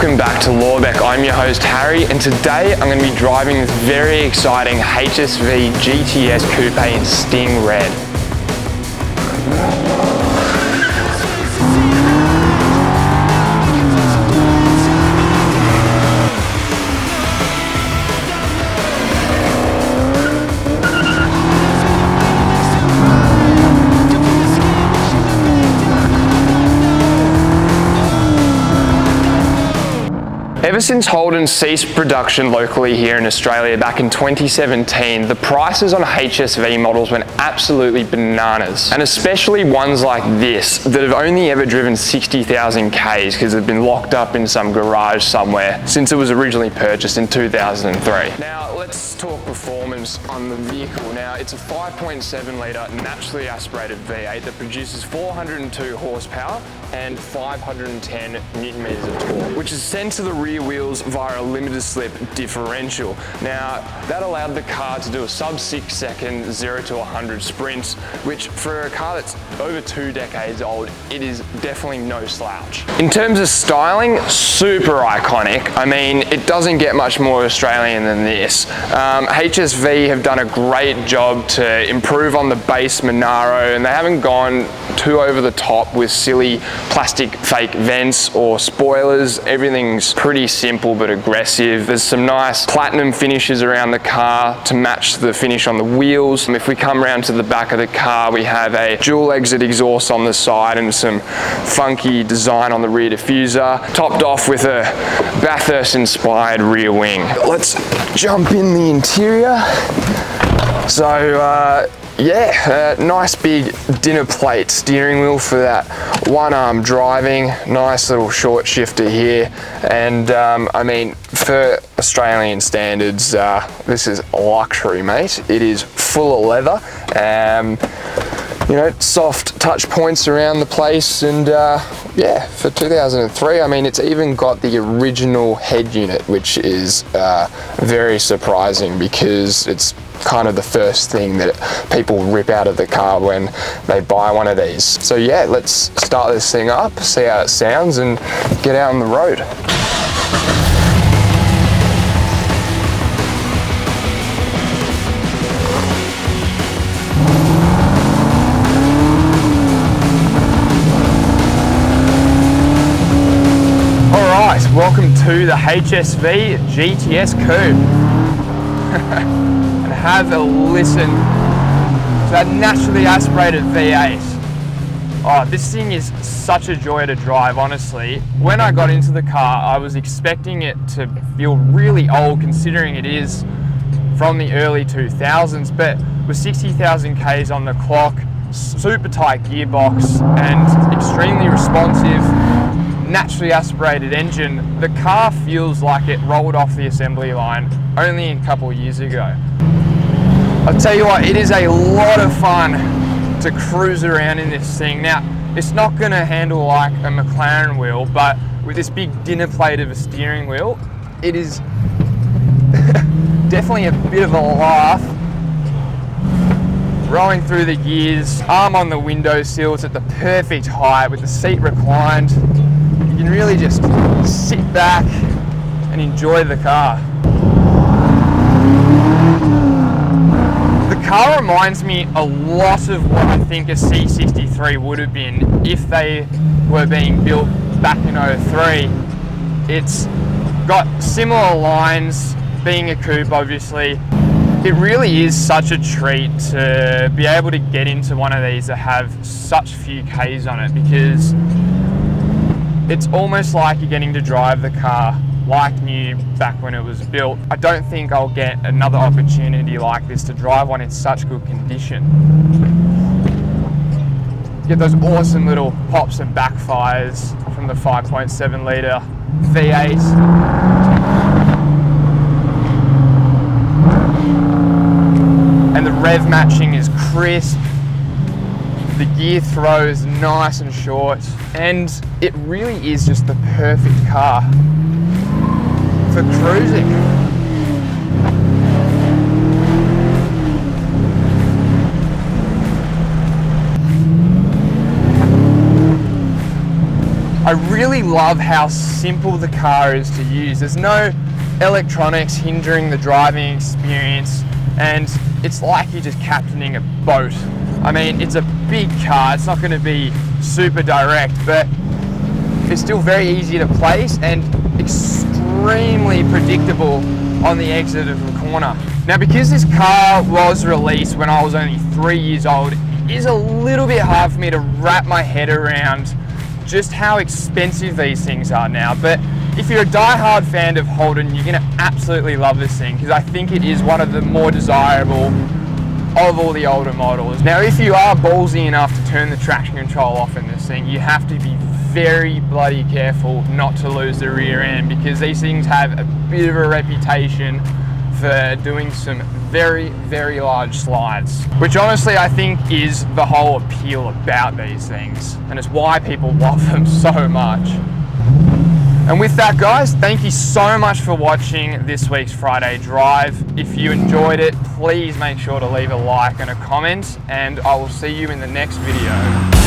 welcome back to Lorbeck. I'm your host Harry, and today I'm going to be driving this very exciting HSV GTS Coupe in Sting Red. Ever since Holden ceased production locally here in Australia back in 2017, the prices on HSV models went absolutely bananas. And especially ones like this that have only ever driven 60,000 Ks because they've been locked up in some garage somewhere since it was originally purchased in 2003. Now let's talk performance on the vehicle. Now it's a 5.7 litre naturally aspirated V8 that produces 402 horsepower and 510 Newton meters of torque, which is sent to the rear wheels via a limited slip differential. Now that allowed the car to do a sub 6 second 0 to 100 sprint, which for a car that's over 2 decades old, it is definitely no slouch. In terms of styling, super iconic. I mean, it doesn't get much more Australian than this. HSV have done a great job to improve on the base Monaro, and they haven't gone too over the top with silly plastic fake vents or spoilers. Everything's pretty simple but aggressive. There's some nice platinum finishes around the car to match the finish on the wheels. If we come around to the back of the car, we have a dual exit exhaust on the side and some funky design on the rear diffuser, topped off with a Bathurst inspired rear wing. Let's jump in the interior. So yeah, nice big dinner plate steering wheel for that one arm driving, nice little short shifter here, and I mean, for Australian standards, this is luxury, mate. It is full of leather, you know, soft touch points around the place, and yeah, for 2003, I mean, it's even got the original head unit, which is very surprising because it's kind of the first thing that people rip out of the car when they buy one of these. So yeah, let's start this thing up, see how it sounds, and get out on the road. Alright, welcome to the HSV GTS Coupe. Have a listen to that naturally aspirated V8. Oh, this thing is such a joy to drive, honestly. When I got into the car, I was expecting it to feel really old considering it is from the early 2000s, but with 60,000 Ks on the clock, super tight gearbox and extremely responsive, naturally aspirated engine, the car feels like it rolled off the assembly line only a couple of years ago. I'll tell you what, it is a lot of fun to cruise around in this thing. Now, it's not going to handle like a McLaren wheel, but with this big dinner plate of a steering wheel, it is definitely a bit of a laugh. Rolling through the gears, arm on the windowsill, it's at the perfect height with the seat reclined. You can really just sit back and enjoy the car. The car reminds me a lot of what I think a C63 would have been if they were being built back in 03. It's got similar lines, being a coupe obviously. It really is such a treat to be able to get into one of these that have such few Ks on it, because it's almost like you're getting to drive the car like new back when it was built. I don't think I'll get another opportunity like this to drive one in such good condition. Get those awesome little pops and backfires from the 5.7 litre V8. And the rev matching is crisp. The gear throw is nice and short, and it really is just the perfect car for cruising. I really love how simple the car is to use. There's no electronics hindering the driving experience, and it's like you're just captaining a boat. I mean, it's a big car, it's not going to be super direct, but it's still very easy to place and extremely predictable on the exit of the corner. Now, because this car was released when I was only 3 years old, it is a little bit hard for me to wrap my head around just how expensive these things are now. But if you're a die-hard fan of Holden, you're gonna absolutely love this thing, because I think it is one of the more desirable of all the older models. Now, if you are ballsy enough to turn the traction control off in this thing, you have to be very bloody careful not to lose the rear end, because these things have a bit of a reputation for doing some very, very large slides, which honestly I think is the whole appeal about these things, and it's why people love them so much. And with that, guys, thank you so much for watching this week's Friday Drive. If you enjoyed it, please make sure to leave a like and a comment, and I will see you in the next video.